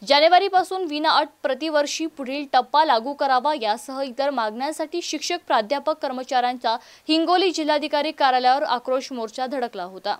जानेवारीपासून विनाअट प्रतिवर्षी पुढील टप्पा लागू करावा यासह इतर मागण्यांसाठी शिक्षक, प्राध्यापक, कर्मचाऱ्यांचा हिंगोली जिल्हाधिकारी कार्यालयावर आक्रोश मोर्चा धडकला होता।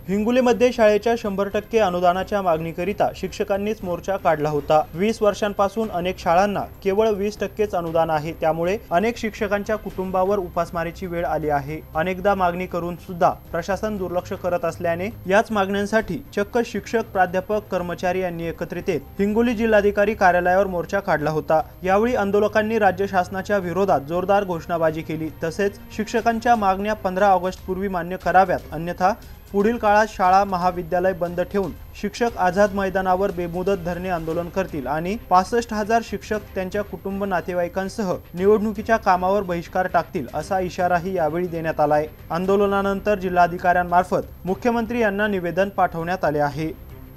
हिंगोलीमध्ये शाळेच्या 100% अनुदानाच्या मागणीकरिता शिक्षकांनीच मोर्चा काढला होता। 20 वर्षांपासून अनेक शाळांना केवळ 20%च अनुदान आहे, त्यामुळे अनेक शिक्षकांच्या कुटुंबावर उपासमारीची वेळ आली आहे। अनेकदा मागणी करून सुद्धा प्रशासन दुर्लक्ष करत असल्याने याच मागण्यांसाठी चक्क शिक्षक, प्राध्यापक, कर्मचारी यांनी एकत्रित येत हिंगोली जिल्हाधिकारी कार्यालयावर मोर्चा काढला होता। यावेळी आंदोलकांनी राज्य शासनाच्या विरोधात जोरदार घोषणाबाजी केली। तसेच शिक्षकांच्या मागण्या 15 ऑगस्ट पूर्वी मान्य कराव्यात, अन्यथा पुढील काळात शाळा, महाविद्यालय बंद ठेवून शिक्षक आझाद मैदानावर बेमुदत धरणे आंदोलन करतील आणि 65,000 शिक्षक त्यांच्या कुटुंब नातेवाईकांसह निवडणुकीच्या कामावर बहिष्कार टाकतील असा इशाराही यावेळी देण्यात आलाय। आंदोलनानंतर जिल्हाधिकाऱ्यांमार्फत मुख्यमंत्री यांना निवेदन पाठवण्यात आले आहे।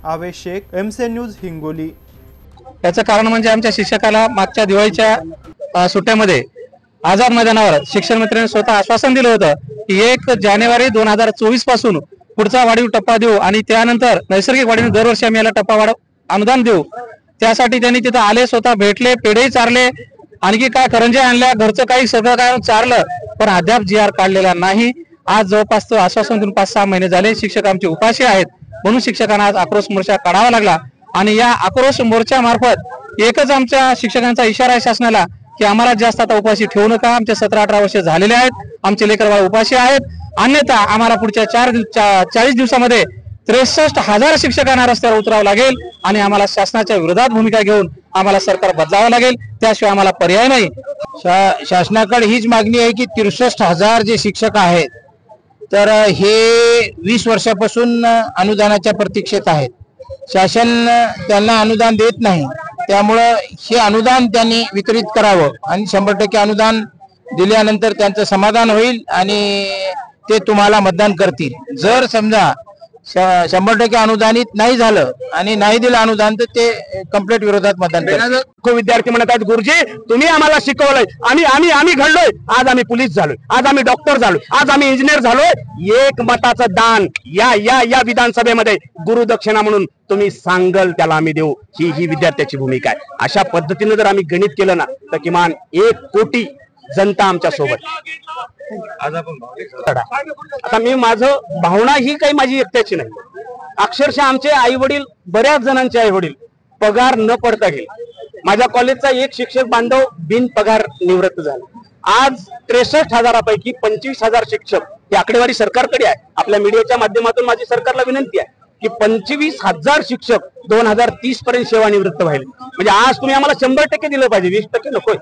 आवेश शेख, एमसी न्यूज, हिंगोली। याचं कारण म्हणजे आमच्या शिक्षकाला मागच्या दिवाळीच्या सुट्ट्यामध्ये आझाद मैदानावर शिक्षण मंत्र्यांनी स्वतः आश्वासन दिलं होतं की 1 जानेवारी 2024 पासून पुढचा वाढीव टप्पा देऊ आणि त्यानंतर नैसर्गिक वाढीव दरवर्षी आम्ही याला टप्पा वाढ अनुदान देऊ। त्यासाठी त्यांनी तिथं आले, स्वतः भेटले, पेढे चारले, आणखी काय करंज्या आणल्या, घरचं काही सगळं काय चारलं, पण अद्याप GR काढलेला नाही। आज जवळपास तो आश्वासन देऊन 5-6 महिने झाले शिक्षक आमचे उपाशी आहेत, म्हणून शिक्षकांना आज आक्रोश मोर्चा काढावा लागला। आणि या आक्रोश मोर्चा मार्फत एकच आमच्या शिक्षकांचा इशारा आहे शासनाला की आम्हाला जास्त आता उपाशी ठेवू नका। आमचे 17-18 वर्ष झालेले आहेत, आमचे लेकर बाळ उपाशी आहेत, अन्यथा आम्हाला पुढच्या 40 दिवसामध्ये 63,000 शिक्षकांना रस्त्यावर उतरावं लागेल आणि आम्हाला शासनाच्या विरोधात भूमिका घेऊन आम्हाला सरकार बदलावं लागेल, त्याशिवाय आम्हाला पर्याय नाही। शासनाकडे हीच मागणी आहे की 63,000 जे शिक्षक आहेत तर हे 20 वर्षापासून अनुदानाच्या प्रतीक्षेत आहेत। शासन त्यांना अनुदान देत नाही, त्यामुळे हे अनुदान त्यांनी वितरित करावं आणि 100% अनुदान दिल्यानंतर त्यांचं समाधान होईल आणि ते तुम्हाला मतदान करतील। जर समजा 100% अनुदानित नाही झालं आणि नाही दिलं अनुदान तर ते कंप्लीट विरोधात मतदान करतील। विद्यार्थी म्हणत आहेत, गुरुजी तुम्ही आम्हाला शिकवलंय, आम्ही घडलोय, आज आम्ही पोलीस झालोय, आज आम्ही डॉक्टर झालोय, आज आम्ही इंजिनियर झालोय। एक मताचं दान या विधानसभेमध्ये गुरुदक्षिणा म्हणून तुम्ही सांगल त्याला आम्ही देऊ, ही विद्यार्थ्याची भूमिका आहे। अशा पद्धतीने जर आम्ही गणित केलं ना तर किमान 1 कोटी जनता आमच्या सोबत। आता मी माझं भावना ही काही माझी एकट्याची नाही, अक्षरशः आमचे आई वडील, बऱ्याच जणांचे आई वडील पगार न पडता गेले। माझ्या कॉलेजचा एक शिक्षक बांधव बिन पगार निवृत्त झाला। आज 63,000पैकी 25,000 शिक्षक, ही आकडेवारी सरकारकडे आहे। आपल्या मीडियाच्या माध्यमातून माझी सरकारला विनंती आहे की 25,000 शिक्षक 2030 पर्यंत सेवानिवृत्त व्हायले। म्हणजे आज तुम्ही आम्हाला 100% दिलं पाहिजे, 20% नकोय।